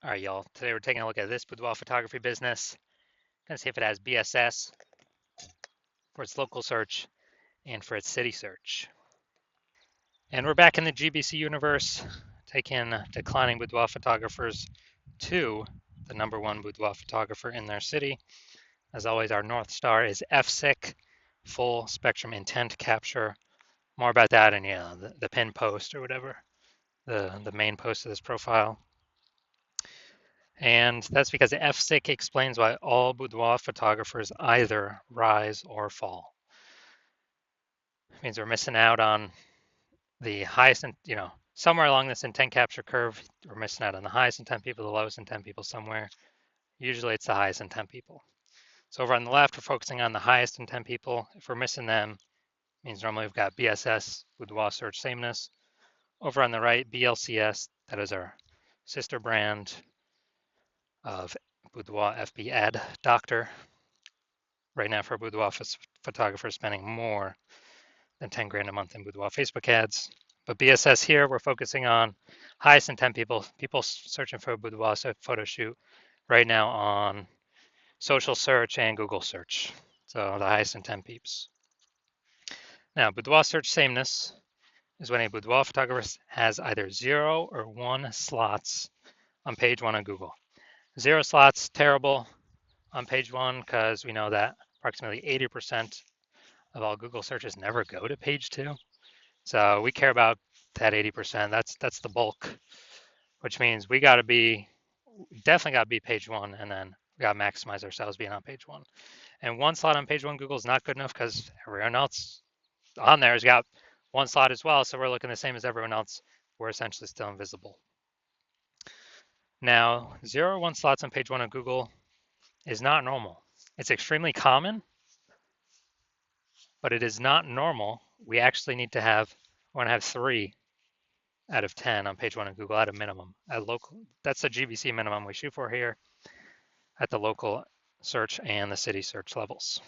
All right, y'all. Today we're taking a look at this boudoir photography business. Gonna see if it has BSS for its local search and for its city search. And we're back in the GBC universe, taking declining boudoir photographers to the #1 boudoir photographer in their city. As always, our North Star is FSIC, full spectrum intent capture. More about that in the pin post or whatever, the main post of this profile. And that's because the FSIC explains why all boudoir photographers either rise or fall. It means we're missing out on the highest, somewhere along this intent capture curve, we're missing out on the highest intent people, the lowest intent people somewhere. Usually it's the highest intent people. So over on the left, we're focusing on the highest intent people. If we're missing them, it means normally we've got BSS, boudoir search sameness. Over on the right, BLCS, that is our sister brand of boudoir FB ad doctor. Right now for a boudoir photographer spending more than 10 grand a month in boudoir Facebook ads. But BSS here, we're focusing on highest intent people searching for a boudoir photo shoot right now on social search and Google search. So the highest intent peeps. Now, boudoir search sameness is when a boudoir photographer has either 0 or 1 slots on page 1 on Google. 0 slots, terrible on page 1 because we know that approximately 80% of all Google searches never go to page 2. So we care about that 80%. That's the bulk, which means we definitely got to be page 1, and then we got to maximize ourselves being on page 1. And 1 slot on page 1 Google is not good enough because everyone else on there has got 1 slot as well. So we're looking the same as everyone else. We're essentially still invisible. Now, 0 or 1 slots on page 1 of Google is not normal. It's extremely common, but it is not normal. We actually need to have, want to have 3 out of 10 on page 1 of Google at a minimum. At local, that's the GBC minimum we shoot for here at the local search and the city search levels.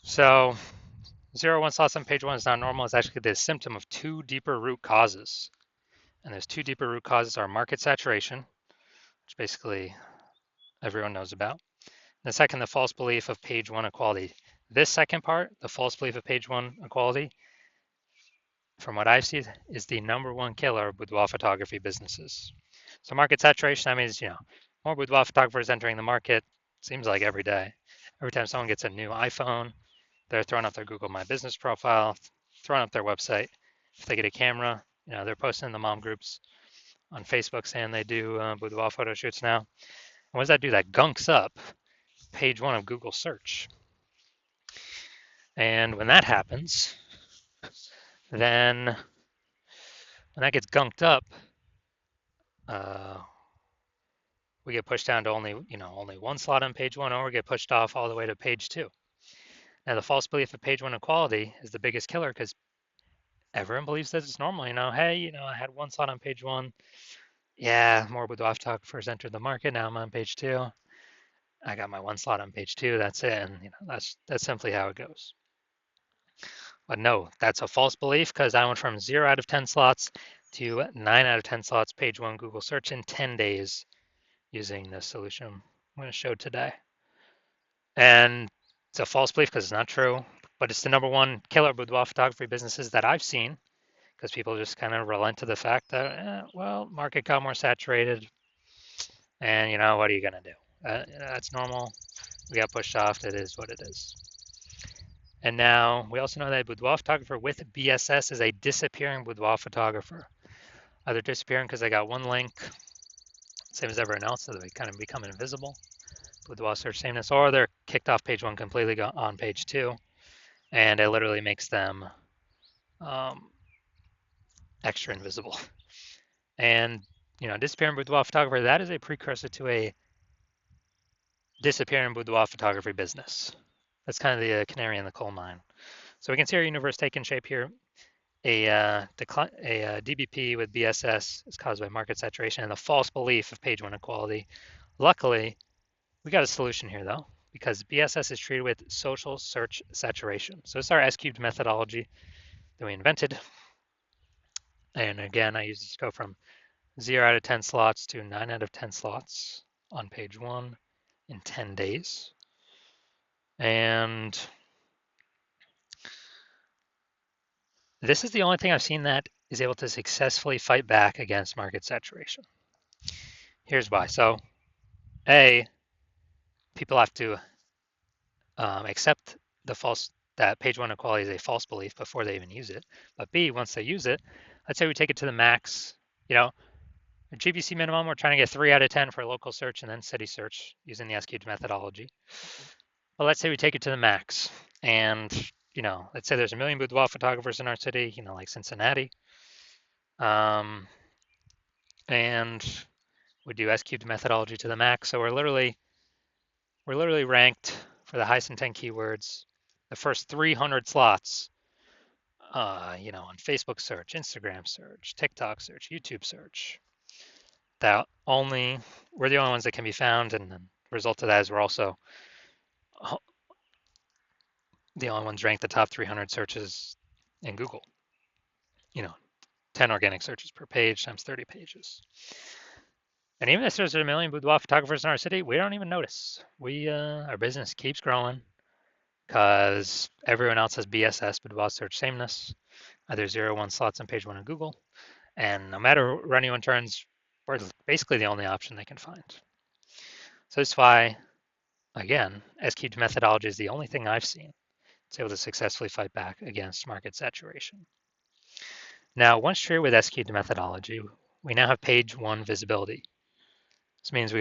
So 0, 1 slots on page 1 is not normal. It's actually the symptom of 2 deeper root causes. And those 2 deeper root causes are market saturation, which basically everyone knows about. And the second, the false belief of page 1 equality. This second part, the false belief of page 1 equality, from what I've seen, is the #1 killer of boudoir photography businesses. So market saturation, that means, more boudoir photographers entering the market, seems like every day. Every time someone gets a new iPhone, they're throwing up their Google My Business profile, throwing up their website. If they get a camera, they're posting in the mom groups on Facebook saying they do boudoir photo shoots now. And what does that do? That gunks up page 1 of Google search. And when that happens, then when that gets gunked up, we get pushed down to only 1 slot on page 1, or we get pushed off all the way to page 2. Now, the false belief of page 1 equality is the biggest killer because everyone believes that it's normal. Hey, I had 1 slot on page 1. Yeah, more boudoir photographers entered the market. Now I'm on page 2. I got my 1 slot on page 2. That's it. And that's simply how it goes. But no, that's a false belief because I went from 0 out of 10 slots to 9 out of 10 slots page 1 Google search in 10 days using the solution I'm going to show today. And it's a false belief because it's not true, but it's the #1 killer boudoir photography businesses that I've seen because people just kind of relent to the fact that, market got more saturated, and what are you going to do? That's normal. We got pushed off. It is what it is. And now we also know that a boudoir photographer with BSS is a disappearing boudoir photographer. Either disappearing because they got 1 link, same as everyone else, so they kind of become invisible, boudoir search sameness, or they're kicked off page 1 completely on page 2, and it literally makes them extra invisible. And disappearing boudoir photographer, that is a precursor to a disappearing boudoir photography business. That's kind of the canary in the coal mine. So we can see our universe taking shape here. A DBP with BSS is caused by market saturation and the false belief of page 1 equality. Luckily, we got a solution here though, because BSS is treated with social search saturation. So it's our S-cubed methodology that we invented. And again, I use this to go from 0 out of 10 slots to 9 out of 10 slots on page 1 in 10 days. And this is the only thing I've seen that is able to successfully fight back against market saturation. Here's why. So, A, people have to accept that page 1 equality is a false belief before they even use it. But B, once they use it, let's say we take it to the max, GBC minimum, we're trying to get 3 out of 10 for local search and then city search using the S-cubed methodology. But let's say we take it to the max and, let's say there's 1 million boudoir photographers in our city, like Cincinnati. And we do S-cubed methodology to the max. So we're literally ranked for the highest intent keywords, the first 300 slots, on Facebook search, Instagram search, TikTok search, YouTube search. We're the only ones that can be found, and the result of that is we're also the only ones ranked the top 300 searches in Google. 10 organic searches per page times 30 pages. And even if there's 1 million boudoir photographers in our city, we don't even notice. Our business keeps growing because everyone else has BSS, boudoir search sameness, either 0 or 1 slots on page 1 of Google. And no matter where anyone turns, we're basically the only option they can find. So that's why, again, S-cubed methodology is the only thing I've seen that's able to successfully fight back against market saturation. Now, once true with S-cubed methodology, we now have page 1 visibility. This means we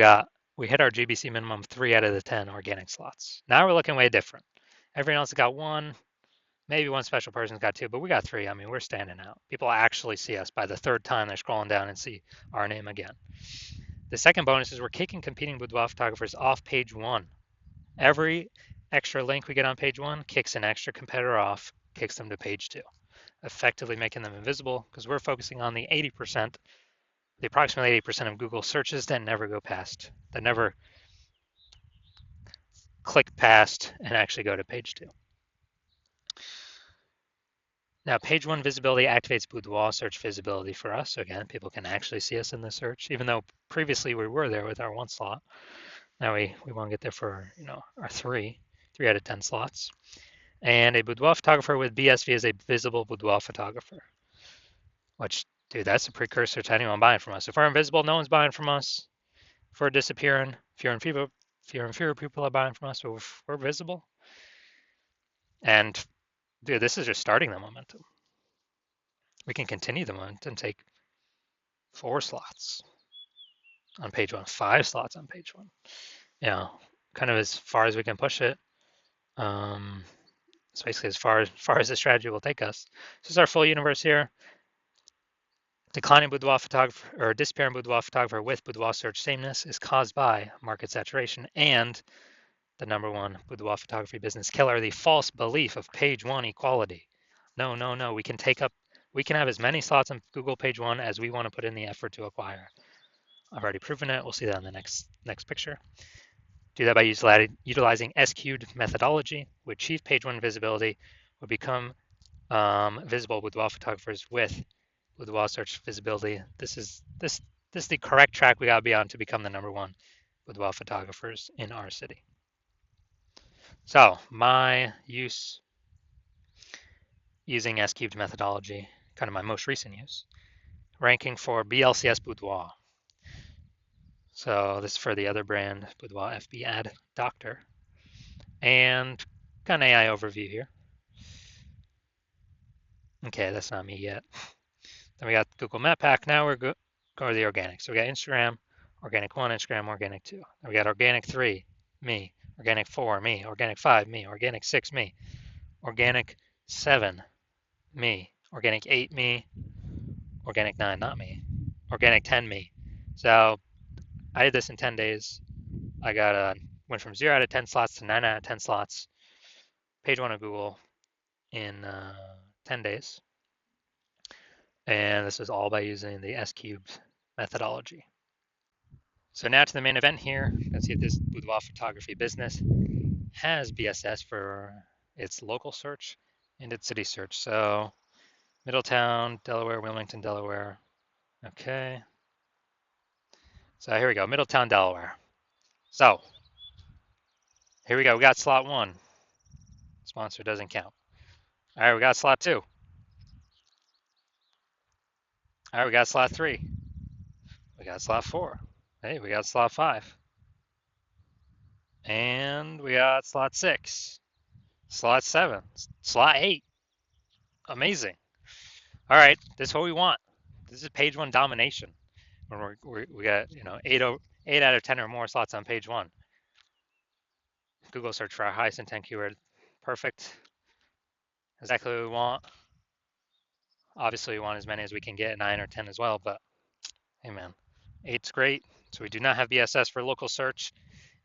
hit our GBC minimum 3 out of the 10 organic slots. Now we're looking way different. Everyone else got 1, maybe 1 special person's got 2, but we got 3. I mean, we're standing out. People actually see us by the 3rd time they're scrolling down and see our name again. The second bonus is we're kicking competing boudoir photographers off page 1. Every extra link we get on page 1 kicks an extra competitor off, kicks them to page 2, effectively making them invisible because we're focusing on the approximately 80% of Google searches that never go past, that never click past and actually go to page 2. Now, page 1 visibility activates boudoir search visibility for us. So again, people can actually see us in the search, even though previously we were there with our 1 slot. Now we want to get there for our 3 out of 10 slots. And a boudoir photographer with BSV is a visible boudoir photographer, which, dude, that's a precursor to anyone buying from us. If we're invisible, no one's buying from us. If we're disappearing, fewer and fewer people are buying from us. But if we're visible, and dude, this is just starting the momentum. We can continue the momentum, take 4 slots on page 1, 5 slots on page 1. Kind of as far as we can push it. It's basically as far as the strategy will take us. This is our full universe here. Declining boudoir photographer or disappearing boudoir photographer with boudoir search sameness is caused by market saturation and the number 1 boudoir photography business killer, the false belief of page 1 equality. No. We can have as many slots on Google page 1 as we want to put in the effort to acquire. I've already proven it. We'll see that in the next picture. Do that by utilizing S-cubed methodology. We achieve page 1 visibility. We become visible boudoir photographers with boudoir search visibility. This is the correct track we gotta be on to become the number 1 boudoir photographers in our city. So my use using S-cubed methodology, kind of my most recent use, ranking for BLCS Boudoir. So this is for the other brand, Boudoir FB Ad Doctor. And got an AI overview here. Okay, that's not me yet. Then we got Google Map Pack. Now we're going to the organic. So we got Instagram, Organic 1, Instagram, Organic 2. Then we got Organic 3, me. Organic 4, me. Organic 5, me. Organic 6, me. Organic 7, me. Organic 8, me. Organic 9, not me. Organic 10, me. So I did this in 10 days. I went from 0 out of 10 slots to 9 out of 10 slots. Page 1 of Google in 10 days. And this is all by using the S-cubed methodology. So now to the main event here. Let's see if this boudoir photography business has BSS for its local search and its city search. So Middletown, Delaware, Wilmington, Delaware. Okay. So here we go, Middletown, Delaware. So here we go, we got slot 1. Sponsor doesn't count. All right, we got slot 2. All right, we got slot 3. We got slot 4. Hey, we got slot 5. And we got slot 6. Slot 7. Slot 8. Amazing. All right, this is what we want. This is page 1 domination. When we got, 8 out of 10 or more slots on page 1. Google search for our highest intent keyword. Perfect. Exactly what we want. Obviously, we want as many as we can get, 9 or 10 as well, but hey, man, 8's great. So we do not have BSS for local search,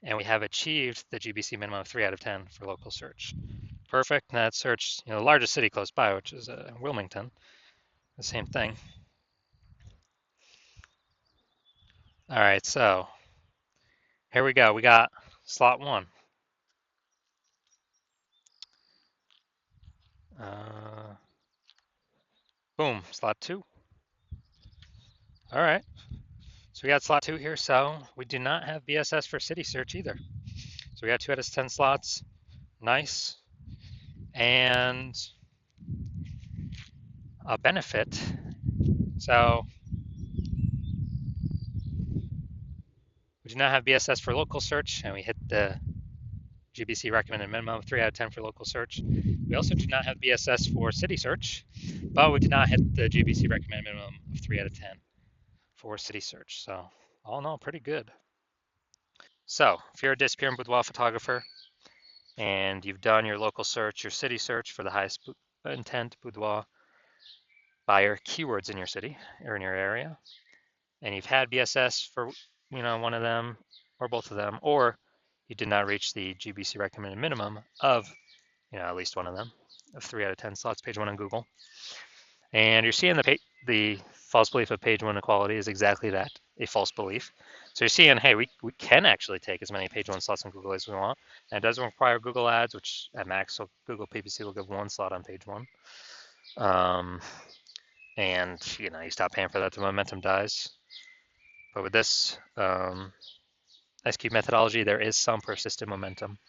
and we have achieved the GBC minimum of 3 out of 10 for local search. Perfect. And that search, the largest city close by, which is Wilmington, the same thing. All right, so here we go. We got slot 1. Boom, slot 2. All right. So we got slot 2 here. So we do not have BSS for city search either. So we got 2 out of 10 slots. Nice. And a benefit. So we do not have BSS for local search, and we hit the GBC recommended minimum of 3 out of 10 for local search. We also do not have BSS for city search, but we did not hit the GBC recommended minimum of 3 out of 10 for city search. So all in all, pretty good. So if you're a disappearing boudoir photographer and you've done your local search, your city search for the highest intent boudoir buyer keywords in your city or in your area, and you've had BSS for one of them or both of them, or you did not reach the GBC recommended minimum of at least one of them, of 3 out of 10 slots, page 1 on Google, and you're seeing the false belief of page 1 equality is exactly that, a false belief. So you're seeing, hey, we can actually take as many page 1 slots on Google as we want, and it doesn't require Google ads, which at max, so Google PPC will give 1 slot on page 1. And you stop paying for that, the momentum dies. But with this SQ methodology, there is some persistent momentum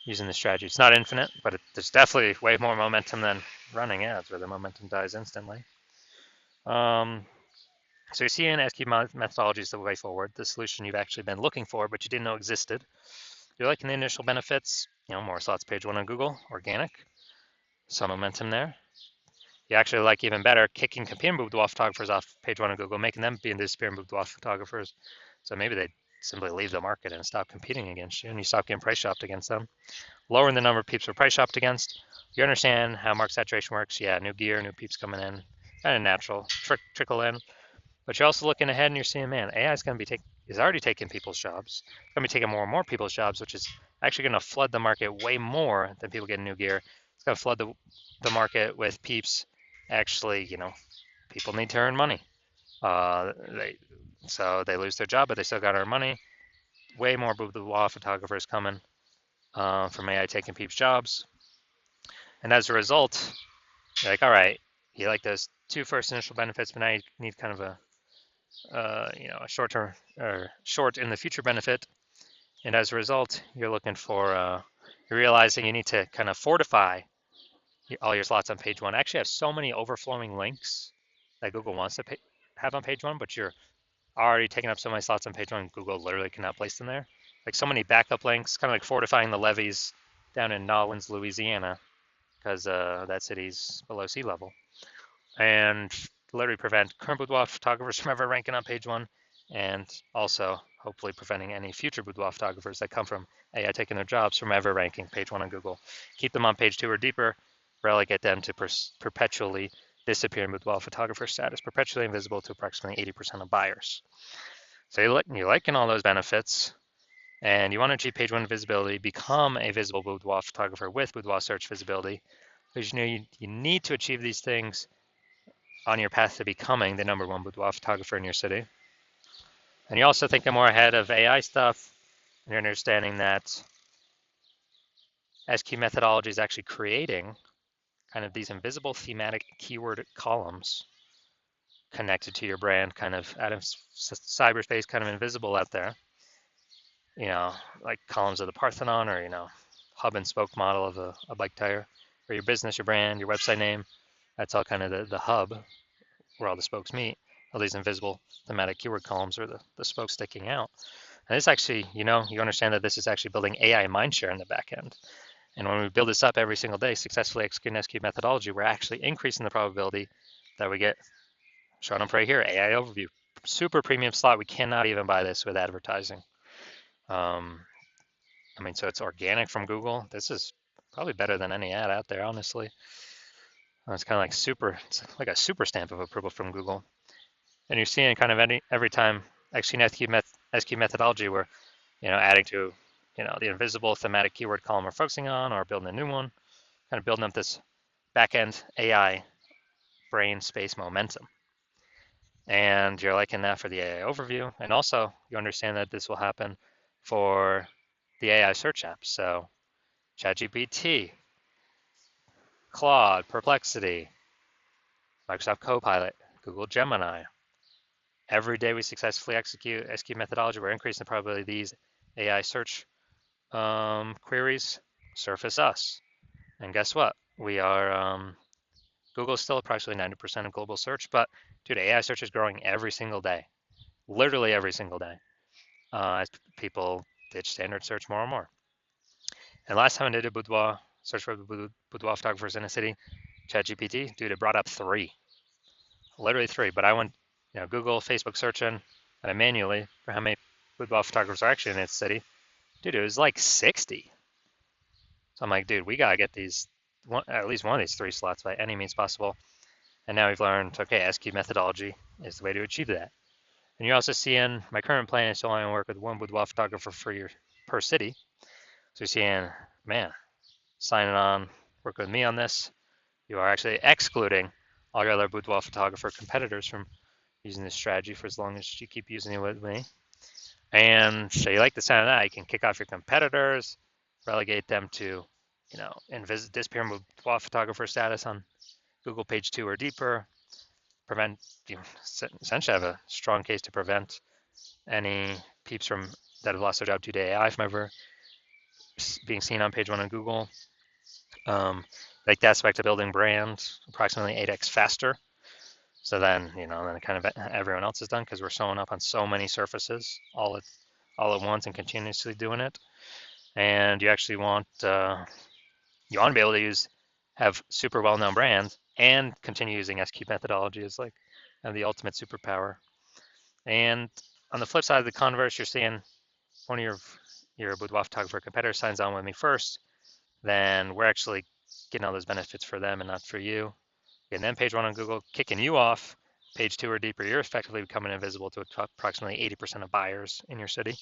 using the strategy. It's not infinite, but there's definitely way more momentum than running ads where the momentum dies instantly. So you're seeing SQ methodology is the way forward, the solution you've actually been looking for, but you didn't know existed. You're liking the initial benefits, more slots page 1 on Google, organic, some momentum there. You actually like even better kicking competing boudoir photographers off page 1 on Google, making them be disappearing boudoir photographers. So maybe they simply leave the market and stop competing against you, and you stop getting price shopped against them. Lowering the number of peeps we're price shopped against. You understand how market saturation works. Yeah, new gear, new peeps coming in, kind of natural, trickle in. But you're also looking ahead and you're seeing, man, AI is going to be is already taking people's jobs. It's going to be taking more and more people's jobs, which is actually going to flood the market way more than people getting new gear. It's going to flood the market with peeps. Actually, people need to earn money. So they lose their job, but they still got to earn money. Way more boudoir photographers coming from AI taking peeps' jobs. And as a result, you're like, all right, you like those 2 first initial benefits, but now you need kind of a short-term or short in the future benefit. And as a result, you're looking for, you're realizing you need to kind of fortify all your slots on page 1. I actually have so many overflowing links that Google wants to have on page 1, but you're already taking up so many slots on page 1, Google literally cannot place them there. Like so many backup links, kind of like fortifying the levees down in Nolens, Louisiana, because that city's below sea level. And literally prevent current boudoir photographers from ever ranking on page 1, and also hopefully preventing any future boudoir photographers that come from AI taking their jobs from ever ranking page 1 on Google. Keep them on page 2 or deeper, relegate them to perpetually disappearing boudoir photographer status, perpetually invisible to approximately 80% of buyers. So you're liking all those benefits, and you want to achieve page 1 visibility, become a visible boudoir photographer with boudoir search visibility, because you need to achieve these things on your path to becoming the #1 boudoir photographer in your city. And you're also thinking more ahead of AI stuff, and you're understanding that SQ methodology is actually creating kind of these invisible thematic keyword columns connected to your brand, kind of out of cyberspace, kind of invisible out there. Like columns of the Parthenon, or hub and spoke model of a bike tire, or your business, your brand, your website name. That's all kind of the hub where all the spokes meet. All these invisible thematic keyword columns are the spokes sticking out. And this actually, you understand that this is actually building AI mindshare in the back end. And when we build this up every single day, successfully executing SQ methodology, we're actually increasing the probability that we get shown up right here, AI overview, super premium slot. We cannot even buy this with advertising. So it's organic from Google. This is probably better than any ad out there, honestly. It's kind of like it's like a super stamp of approval from Google. And you're seeing kind of every time executing SQ methodology, we're adding to the invisible thematic keyword column we're focusing on, or building a new one, kind of building up this back-end AI brain space momentum. And you're liking that for the AI overview. And also you understand that this will happen for the AI search apps. So ChatGPT, Claude, Perplexity, Microsoft Copilot, Google Gemini. Every day we successfully execute SQ methodology, we're increasing the probability of these AI search queries surface us. And guess what? We are, Google's still approximately 90% of global search, but dude, AI search is growing every single day, literally every single day, as people ditch standard search more and more. And last time I did a boudoir search for boudoir photographers in a city, ChatGPT, dude, it brought up literally three. But I went, Google, Facebook searching, and manually for how many boudoir photographers are actually in its city. Dude, it was like 60. So I'm like, dude, we gotta get at least one of these three slots by any means possible. And now we've learned, okay, SQ methodology is the way to achieve that. And you're also seeing my current plan is to only work with one boudoir photographer per city. So you're seeing, man, signing on, work with me on this. You are actually excluding all your other boudoir photographer competitors from using this strategy for as long as you keep using it with me. And so you like the sound of that, you can kick off your competitors, relegate them to, disappear boudoir photographer status on Google page 2 or deeper, essentially have a strong case to prevent any peeps that have lost their job due to AI from ever being seen on page 1 on Google. Like the aspect of building brand approximately 8x faster. So then, then kind of everyone else is done because we're showing up on so many surfaces all at once and continuously doing it. And you actually want to be able to have super well-known brands and continue using SQ methodology as like the ultimate superpower. And on the flip side of the converse, you're seeing one of your boudoir photographer competitors signs on with me first, then we're actually getting all those benefits for them and not for you. And then page 1 on Google kicking you off, page 2 or deeper, you're effectively becoming invisible to approximately 80% of buyers in your city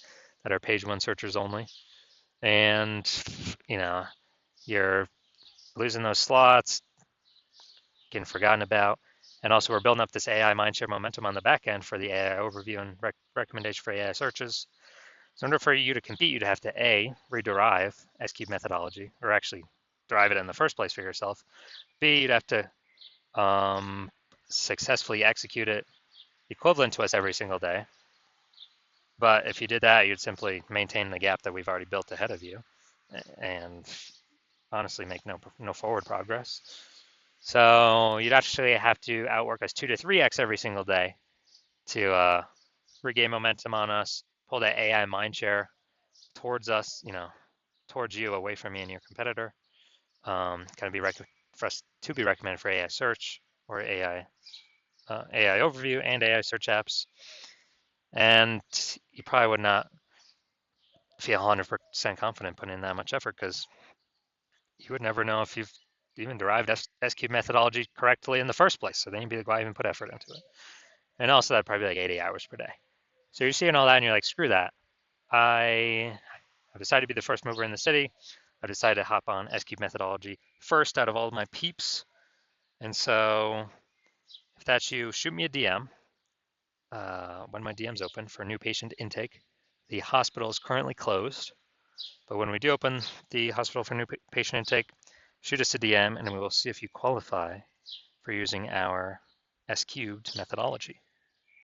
that are page 1 searchers only. And, you're losing those slots, getting forgotten about. And also we're building up this AI mindshare momentum on the back end for the AI overview and recommendation for AI searches. So in order for you to compete, you'd have to A, rederive SQ methodology, or actually derive it in the first place for yourself. B, you'd have to successfully execute it equivalent to us every single day. But if you did that, you'd simply maintain the gap that we've already built ahead of you and honestly make no forward progress. So you'd actually have to outwork us 2 to 3x every single day to regain momentum on us, pull that AI mindshare towards us, towards you, away from me and your competitor. Kind of be for us to be recommended for AI search or AI overview and AI search apps. And you probably would not feel 100% confident putting in that much effort because you would never know if you've even derived SQ methodology correctly in the first place. So then you'd be like, why even put effort into it? And also that'd probably be like 80 hours per day. So you're seeing all that and you're like, screw that. I've decided to be the first mover in the city. I decided to hop on SQ methodology first out of all of my peeps. And so if that's you, shoot me a DM when my DM's open for new patient intake. The hospital is currently closed, but when we do open the hospital for new patient intake, shoot us a DM and we will see if you qualify for using our S cubed methodology.